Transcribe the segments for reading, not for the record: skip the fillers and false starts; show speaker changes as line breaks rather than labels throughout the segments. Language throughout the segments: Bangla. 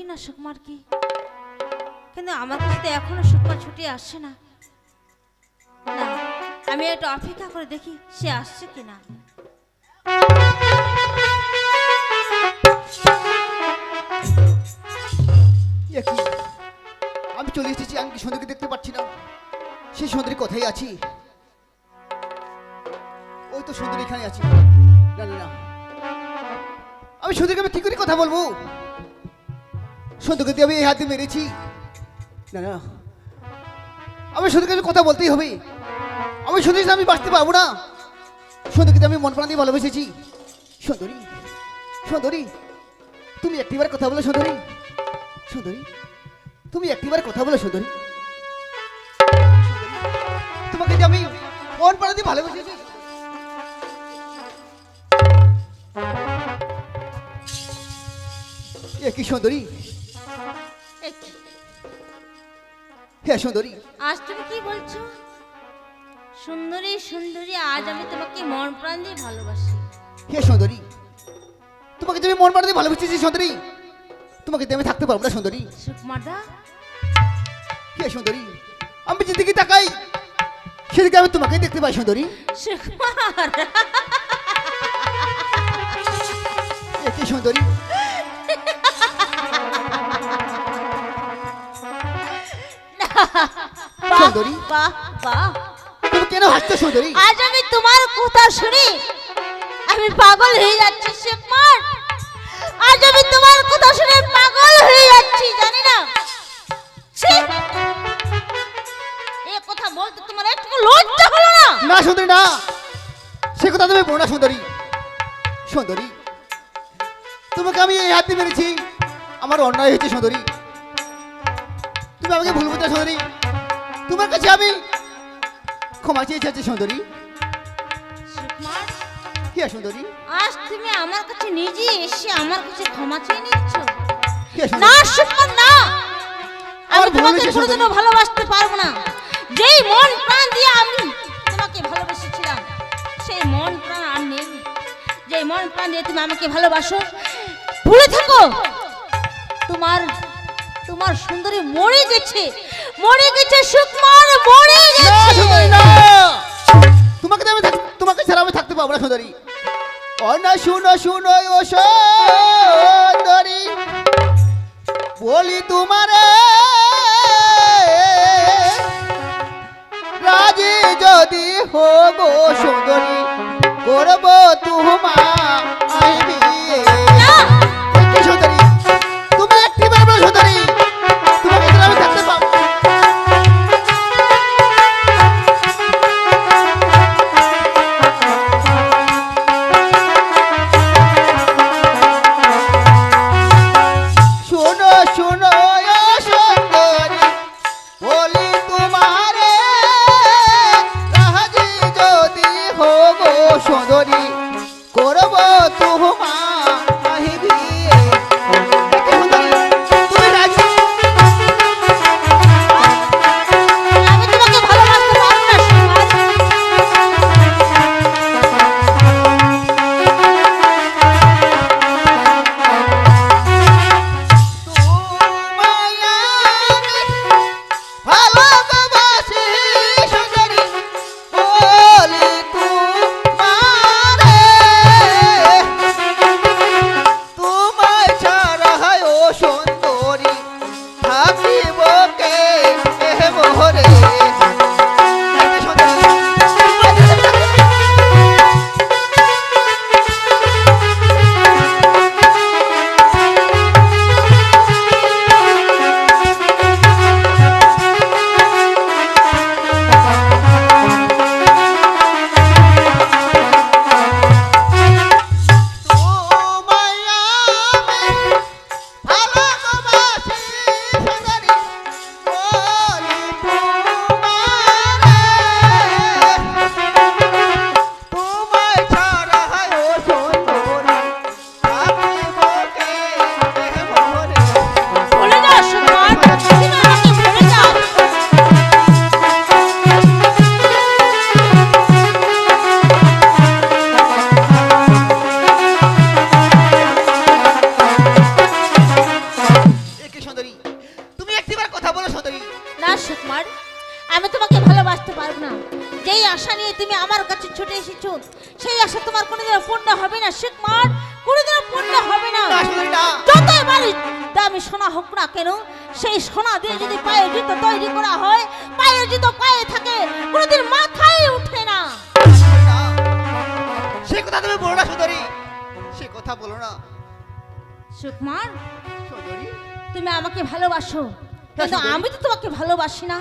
না সুকুমার কি, কিন্তু আমার কাছে তো এখনো সুকুমার ছুটি আসছে না। না, আমি একটু অপেক্ষা করে দেখি সে আসছে কিনা।
আমি চলে এসেছি, আমি কি সুন্দরকে দেখতে পাচ্ছি না? সেই সুন্দরী কোথায় আছি? ওই তো সুন্দরী এখানে আছি। না না না, আমি সুন্দরকে আমি কি করে কথা বলবো? সুন্দরকে দিয়ে আমি এই হাত দিয়ে মেরেছি। না না, আমি সুন্দরকে আমি কথা বলতেই হবে। আমি সুন্দরী আমি বাঁচতে পারবো না। সুন্দরকে আমি মন প্রাণ দিয়ে ভালোবেসেছি। সুন্দরী, সুন্দরী, তুমি একটিবার কথা বলো সুন্দরী। সুন্দরী, তুমি একটিবার কথা বলো সুন্দরী। তোমাকে যে আমি মন প্রাণ দিয়ে ভালোবেসেছি। এ কি সুন্দরী, হ্যাঁ সুন্দরী,
আজ তুমি কি বলছো? সুন্দরী সুন্দরী, আজ আমি তোমাকে মন প্রাণ দিয়ে ভালোবাসি।
হে সুন্দরী, তোমাকে যে আমি মন প্রাণ দিয়ে ভালোবেসেছি সুন্দরী, তোমাকে দিয়ে আমি থাকতে পারবো না সুন্দরী।
সুকুমার দা,
হে সুন্দরী, আমি যেদিকে তাকাই সেদিকে আমি তোমাকেই দেখতে পাই সুন্দরী।
সুকুমার,
এ কি সুন্দরী, সুন্দরী,
বাহ বাহ,
তুমি কেন হাসছো সুন্দরী?
আজ আমি তোমার কথা শুনি আমি পাগল হয়ে যাচ্ছি সুকুমার। আজ আমি তোমার কথা শুনে পাগল হয়ে যাচ্ছি, জানি না ছি! এই কথা বলতে তোমার একটু লজ্জা হলো না?
না সুন্দরী না, সে কথা তুমি বলো না সুন্দরী। সুন্দরী, তোমাকে আমি এই হাতে মেরেছি, আমার অন্যায় হয়েছে সুন্দরী। তুমি আমাকে ভুল বুঝছো সুন্দরী, তোমার কাছে আমি ক্ষমা চেয়েছি সুন্দরী।
সুকুমার,
হে সুন্দরী,
আজ তুমি আমার কাছে নিজে এসে আমার কাছে ক্ষমা চেয়ে নিচ্ছ?
হে
না
সুন্দরী,
সুকুমার না, আমি
আমার ভুল
তোমাকে
হয়েছে
কোনোদিনও
সুন্দরী।
ভালোবাসতে পারবো না। যেই মন প্রাণ দিয়ে আমি তোমাকে ভালোবেসেছিলাম সেই মন প্রাণ আর নেই। যেই মন প্রাণ দিয়ে তুমি আমাকে ভালোবাসো, ভুলে থাকো তোমার তোমার সুন্দরী মরে গেছে, মরে গেছে সুকুমার, মরে
না সুন্দরী
গেছে।
না, তোমাকে তো আমি তোমাকে ছাড়া আমি থাকতে পারবো না সুন্দরী। ও না শুনো শুনো ও সুন্দরী, বলি তোমারে রাজি যদি হবো সুন্দরী, করবো তোমায় বিয়ে।
না,
কি সুন্দরী, তুমি একটি বার বলো সুন্দরী, তোমাকে ছাড়া আমি থাকতে পারবো। শোনো শোনো ও সুন্দরী, বলি তোমারে রাজি যদি হবো সুন্দরী, করবো
আমি তোমাকে ভালোবাসতে পারবো না। যেই আশা নিয়ে তুমি আমার কাছে ছুটে এসেছো, সেই আশা তোমার কোনোদিনও পূর্ণ হবে না সুকুমার, কোনোদিনও পূর্ণ হবে না।
না সুন্দরী না।
যতই বাড়ি দামি সোনা হোক না কেন, সেই সোনা দিয়ে যদি পায়ের জুতো তৈরি করা হয়, পায়ের জুতো পায়ে থাকে, কোনোদিন মাথায় উঠে না।
না, সে কথা তুমি বলো না সুন্দরী, সে কথা বলো না
সুকুমার,
সুন্দরী।
তুমি আমাকে ভালোবাসো, কিন্তু
সুন্দরী।
আমি তো তোমাকে ভালোবাসি না।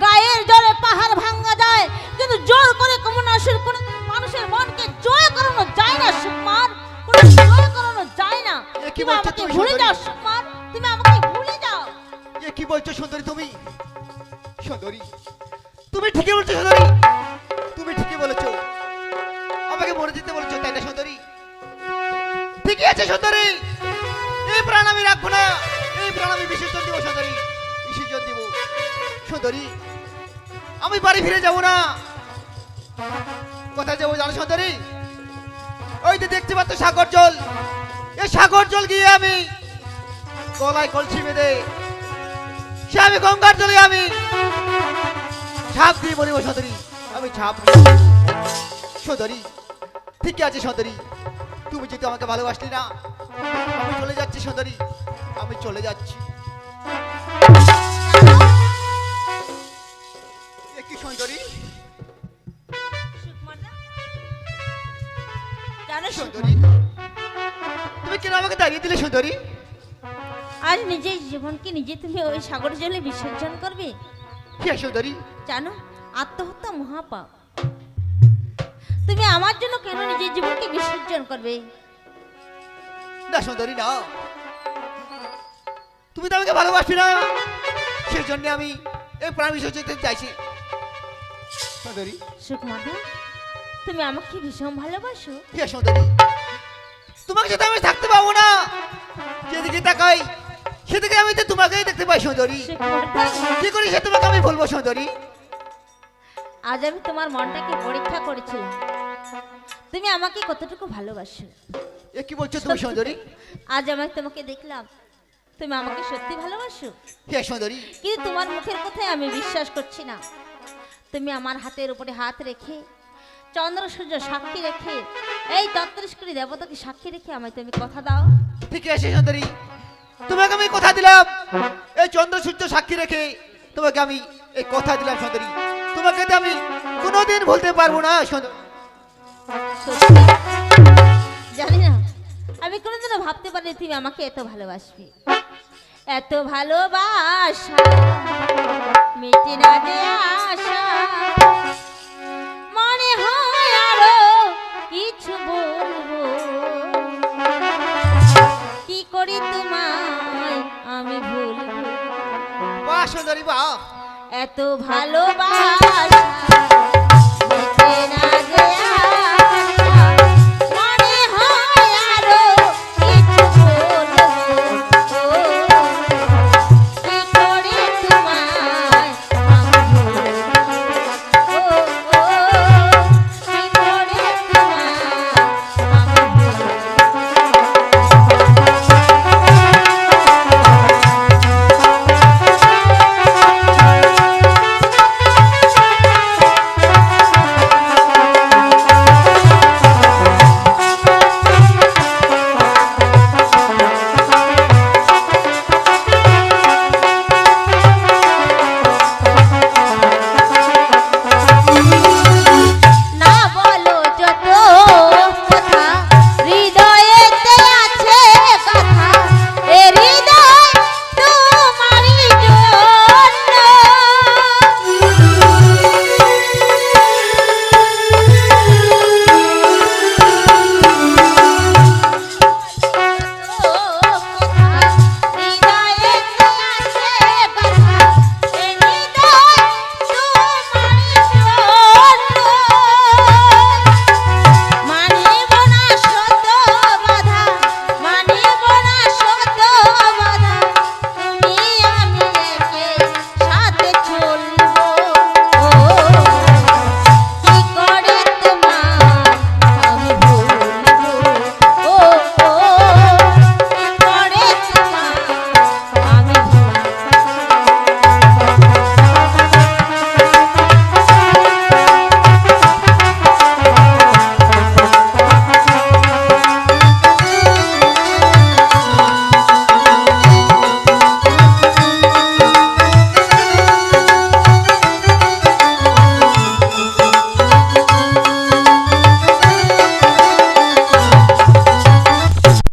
গায়ের জোরে পাহাড় ভাঙা যায়, কিন্তু জোর করে কোনো মানুষের মনকে জয় করানো যায় না সুকুমার, কোনো জয় করানো যায় না।
এ কি
তুমি
বলছো
আমাকে
তুমি,
ভুলে
সুন্দরী?
যাও সুকুমার, তুমি আমাকে ভুলে যাও।
এ কি বলছো সুন্দরী তুমি? সুন্দরী, তুমি ঠিকই বলছো সুন্দরী, তুমি ঠিকই বলেছো। আমাকে মরে যেতে বলেছো, তাই না সুন্দরী? ঠিকই আছে সুন্দরী, এই প্রাণ আমি রাখবো না, এই প্রাণ আমি বিসর্জন দিব সুন্দরী, বিসর্জন দিব সুন্দরী। আমি বাড়ি ফিরে যাব না। কোথায় যাবো জানো সুন্দরী? ওই যে দেখতে পাচ্ছ সাগর জল, এই সাগর জল গিয়ে আমি গলায় কলসি বেঁধে সে আমি গঙ্গার জলে আমি ঝাঁপ দিয়ে বলিব সুন্দরী, আমি ঝাঁপ দিয়ে মরিব। সুন্দরী, ঠিকই আছে সুন্দরী, তুমি যদি আমাকে ভালোবাসলি না, আমি চলে যাচ্ছি সুন্দরী, আমি চলে যাচ্ছি। এ কি সুন্দরী?
সুকুমার দা, জানো
সুন্দরী,
সুকুমার,
তুমি কেন আমাকে দাঁড়িয়ে দিলে সুন্দরী?
আজ নিজের জীবনকে নিজে তুমি ওই সাগর জলে বিসর্জন করবে?
কে সুন্দরী?
জানো, আত্মহত্যা মহাপাপ। তুমি আমার জন্য কেন নিজের জীবনকে বিসর্জন করবে?
না সুন্দরী না, তুমি তো আমাকে ভালোবাসি না, সেই জন্য আমি এই প্রাণ বিসর্জন দিতে চাইছি সুন্দরী।
সুকুমার দা, তুমি আমাকে ভীষণ ভালোবাসো।
কে সুন্দরী, তোমাকে সাথে আমি থাকতে পাবো না, যেদিকে তাকাই সেদিকে আমি তো তোমাকেই দেখতে পাই সুন্দরী।
সুকুমার দা,
কি করি সে তোমাকে আমি বলবো সুন্দরী?
আজ আমি তোমার মনটাকে পরীক্ষা করেছিলাম, তুমি আমাকে কতটুকু ভালোবাসো।
এ কি বলছো তুমি সুন্দরী?
আজ আমি তোমাকে দেখলাম, তুমি আমাকে সত্যি ভালোবাসো,
হে সুন্দরী,
কিন্তু তোমার মুখের কথায় আমি বিশ্বাস করছি না। তুমি আমার হাতের উপরে হাত রেখে, চন্দ্র সূর্য সাক্ষী রেখে, এই ৩৩ দেবতাকে সাক্ষী রেখে আমায় তুমি কথা দাও।
ঠিক আছে সুন্দরী, তোমাকে আমি কথা দিলাম, এই চন্দ্র সূর্য সাক্ষী রেখে তোমাকে আমি এই কথা দিলাম সুন্দরী, তোমাকে তো আমি কোনোদিন ভুলতে পারবো না সুন্দরী।
সত্যি? জানি না, আমি কোনোদিনও ভাবতে পারিনি তুমি আমাকে এত ভালোবাসবে। এত ভালোবাসা মিটে না যে আশা, মনে হয় আরো কিছু বলবো, কি করি তোমায় আমি ভুলবো।
বাহ সুন্দরী বাহ।
এত ভালোবাসা মিটে না